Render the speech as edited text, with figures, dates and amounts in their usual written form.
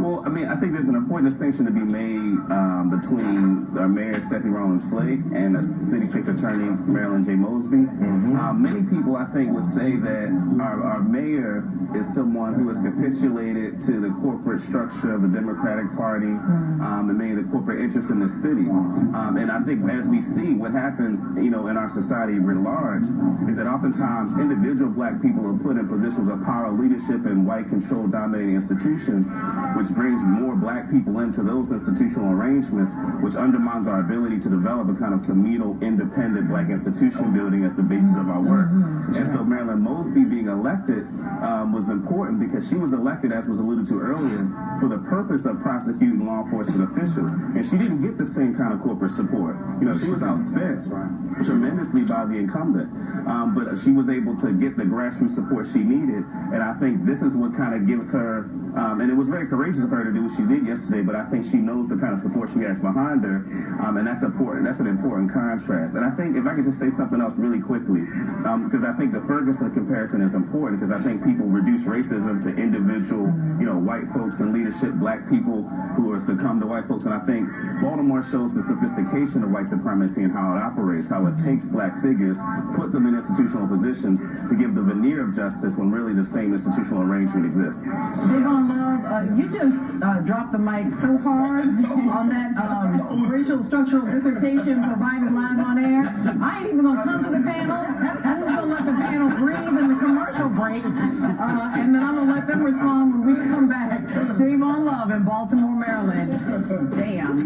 Well, I mean, I think there's an important distinction to be made between our Mayor Stephanie Rawlings-Flake and the City State's Attorney Marilyn J. Mosby. Many people, I think, would say that our mayor is someone who has capitulated to the corporate structure of the Democratic Party and many of the corporate interests in the city. And I think as we see what happens, in our society writ large, is that oftentimes individual black people are put in positions of power leadership in white-controlled dominating institutions, which brings more black people into those institutional arrangements, which undermines our ability to develop a kind of communal, independent black institution building as the basis of our work. And so Marilyn Mosby being elected was important because she was elected, as was alluded to earlier, for the purpose of prosecuting law enforcement officials. And she didn't get the same kind of corporate support. She was outspent tremendously by the incumbent, but she was able to get the grassroots support she needed. And I think this is what kind of gives her, and it was very courageous of her to do what she did yesterday, but I think she knows the kind of support she has behind her, and that's important. That's an important contrast. And I think if I could just say something else really quickly, because I think the Ferguson comparison is important, because I think people reduce racism to individual, white folks in leadership, black people who are succumb to white folks. And I think Baltimore shows the sophistication of white supremacy and how it operates, how it takes black figures, put them in institutional positions to give the veneer of justice when really the same institutional arrangement exists. Dayvon Love, you just dropped the mic so hard on that racial structural dissertation provided live on air. I ain't even going to come to the panel. I'm just going to let the panel breathe in the commercial break, and then I'm going to let them respond when we come back. Dayvon Love in Baltimore, Maryland. Damn.